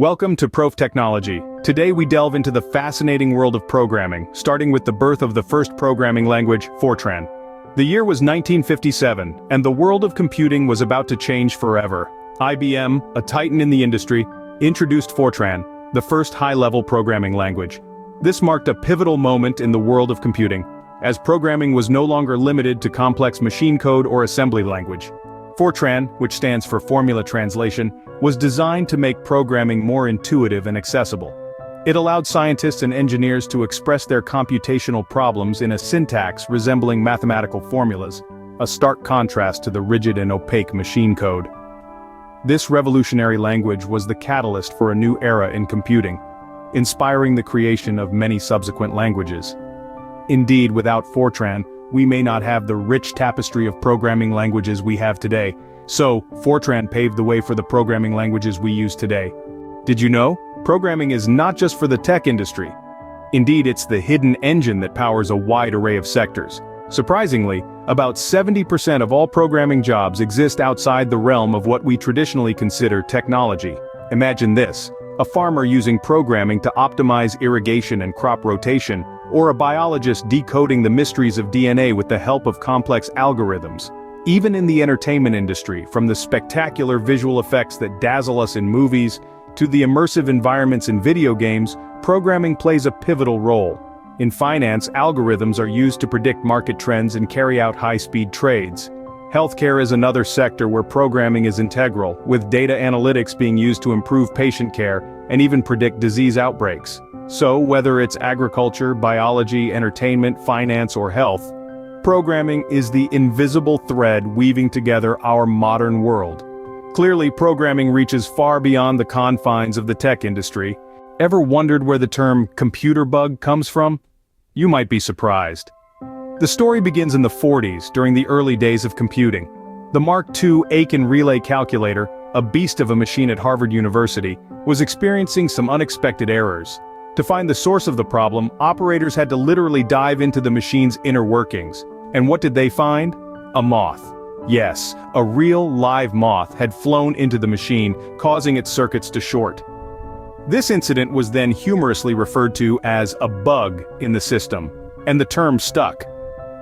Welcome to Prof Technology. Today we delve into the fascinating world of programming, starting with the birth of the first programming language, Fortran. The year was 1957, and the world of computing was about to change forever. IBM, a titan in the industry, introduced Fortran, the first high-level programming language. This marked a pivotal moment in the world of computing, as programming was no longer limited to complex machine code or assembly language. Fortran, which stands for Formula Translation, was designed to make programming more intuitive and accessible. It allowed scientists and engineers to express their computational problems in a syntax resembling mathematical formulas, a stark contrast to the rigid and opaque machine code. This revolutionary language was the catalyst for a new era in computing, inspiring the creation of many subsequent languages. Indeed, without Fortran, we may not have the rich tapestry of programming languages we have today. So, Fortran paved the way for the programming languages we use today. Did you know? Programming is not just for the tech industry. Indeed, it's the hidden engine that powers a wide array of sectors. Surprisingly, about 70% of all programming jobs exist outside the realm of what we traditionally consider technology. Imagine this: a farmer using programming to optimize irrigation and crop rotation, or a biologist decoding the mysteries of DNA with the help of complex algorithms. Even in the entertainment industry, from the spectacular visual effects that dazzle us in movies, to the immersive environments in video games, programming plays a pivotal role. In finance, algorithms are used to predict market trends and carry out high-speed trades. Healthcare is another sector where programming is integral, with data analytics being used to improve patient care and even predict disease outbreaks. So, whether it's agriculture, biology, entertainment, finance, or health, programming is the invisible thread weaving together our modern world. Clearly, programming reaches far beyond the confines of the tech industry. Ever wondered where the term computer bug comes from? You might be surprised. The story begins in the 40s, during the early days of computing. The Mark II Aiken relay calculator, a beast of a machine at Harvard University, was experiencing some unexpected errors. To find the source of the problem, operators had to literally dive into the machine's inner workings. And what did they find? A moth. Yes, a real live moth had flown into the machine, causing its circuits to short. This incident was then humorously referred to as a bug in the system, and the term stuck.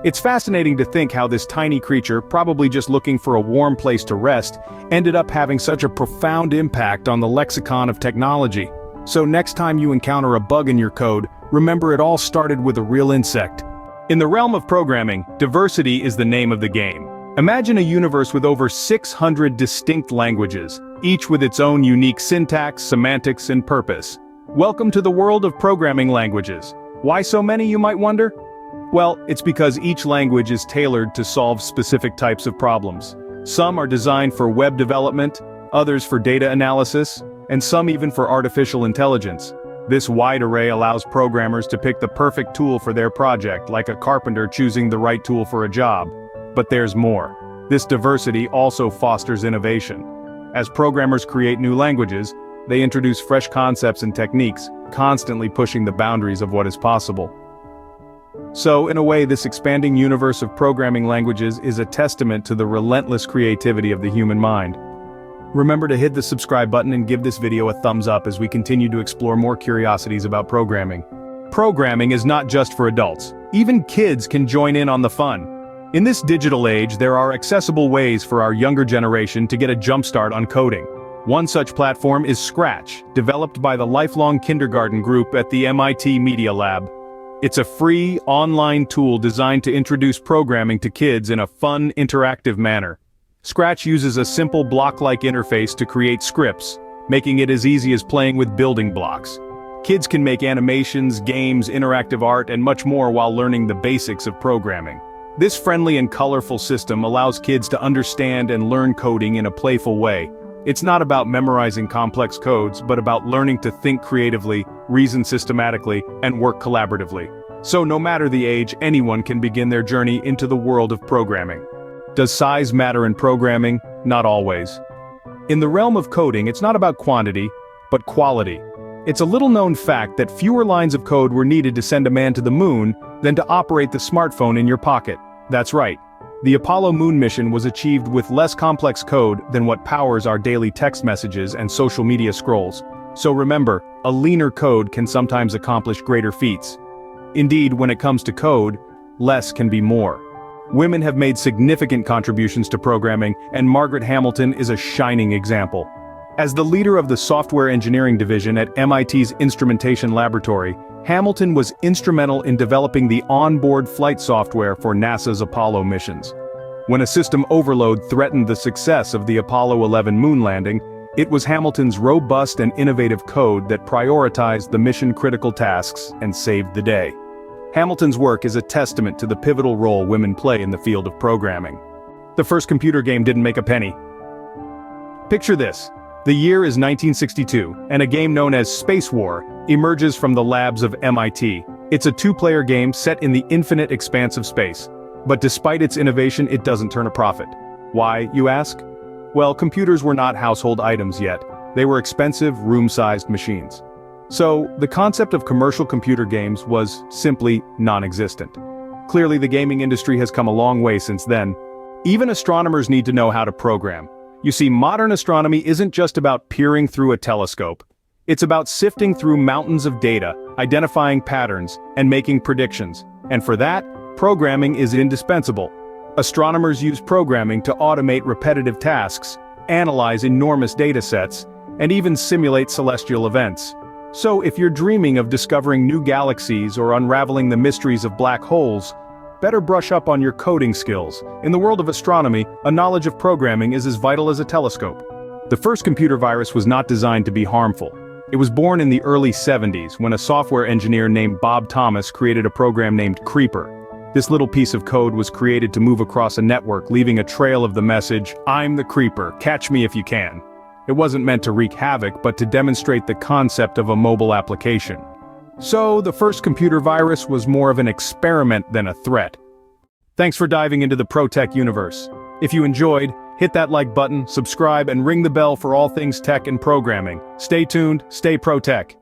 It's fascinating to think how this tiny creature, probably just looking for a warm place to rest, ended up having such a profound impact on the lexicon of technology. So next time you encounter a bug in your code, remember it all started with a real insect. In the realm of programming, diversity is the name of the game. Imagine a universe with over 600 distinct languages, each with its own unique syntax, semantics, and purpose. Welcome to the world of programming languages. Why so many, you might wonder? Well, it's because each language is tailored to solve specific types of problems. Some are designed for web development, others for data analysis, and some even for artificial intelligence. This wide array allows programmers to pick the perfect tool for their project, like a carpenter choosing the right tool for a job. But there's more. This diversity also fosters innovation. As programmers create new languages, they introduce fresh concepts and techniques, constantly pushing the boundaries of what is possible. So, in a way, this expanding universe of programming languages is a testament to the relentless creativity of the human mind. Remember to hit the subscribe button and give this video a thumbs up as we continue to explore more curiosities about programming. Programming is not just for adults. Even kids can join in on the fun. In this digital age, there are accessible ways for our younger generation to get a jumpstart on coding. One such platform is Scratch, developed by the Lifelong Kindergarten group at the MIT Media Lab. It's a free, online tool designed to introduce programming to kids in a fun, interactive manner. Scratch uses a simple block-like interface to create scripts, making it as easy as playing with building blocks. Kids can make animations, games, interactive art, and much more while learning the basics of programming. This friendly and colorful system allows kids to understand and learn coding in a playful way. It's not about memorizing complex codes, but about learning to think creatively, reason systematically, and work collaboratively. So no matter the age, anyone can begin their journey into the world of programming. Does size matter in programming? Not always. In the realm of coding, it's not about quantity, but quality. It's a little-known fact that fewer lines of code were needed to send a man to the moon than to operate the smartphone in your pocket. That's right. The Apollo moon mission was achieved with less complex code than what powers our daily text messages and social media scrolls. So remember, a leaner code can sometimes accomplish greater feats. Indeed, when it comes to code, less can be more. Women have made significant contributions to programming, and Margaret Hamilton is a shining example. As the leader of the software engineering division at MIT's Instrumentation Laboratory, Hamilton was instrumental in developing the onboard flight software for NASA's Apollo missions. When a system overload threatened the success of the Apollo 11 moon landing, it was Hamilton's robust and innovative code that prioritized the mission-critical tasks and saved the day. Hamilton's work is a testament to the pivotal role women play in the field of programming. The first computer game didn't make a penny. Picture this. The year is 1962, and a game known as Space War emerges from the labs of MIT. It's a two-player game set in the infinite expanse of space. But despite its innovation, it doesn't turn a profit. Why, you ask? Well, computers were not household items yet. They were expensive, room-sized machines. So, the concept of commercial computer games was simply non-existent. Clearly, the gaming industry has come a long way since then. Even astronomers need to know how to program. You see, modern astronomy isn't just about peering through a telescope. It's about sifting through mountains of data, identifying patterns, and making predictions. And for that, programming is indispensable. Astronomers use programming to automate repetitive tasks, analyze enormous datasets, and even simulate celestial events. So if you're dreaming of discovering new galaxies or unraveling the mysteries of black holes, better brush up on your coding skills. In the world of astronomy, a knowledge of programming is as vital as a telescope. The first computer virus was not designed to be harmful. It was born in the early 70s when a software engineer named Bob Thomas created a program named Creeper. This little piece of code was created to move across a network, leaving a trail of the message, "I'm the Creeper, catch me if you can." It wasn't meant to wreak havoc, but to demonstrate the concept of a mobile application. So, the first computer virus was more of an experiment than a threat. Thanks for diving into the ProTech universe. If you enjoyed, hit that like button, subscribe, and ring the bell for all things tech and programming. Stay tuned, stay ProTech.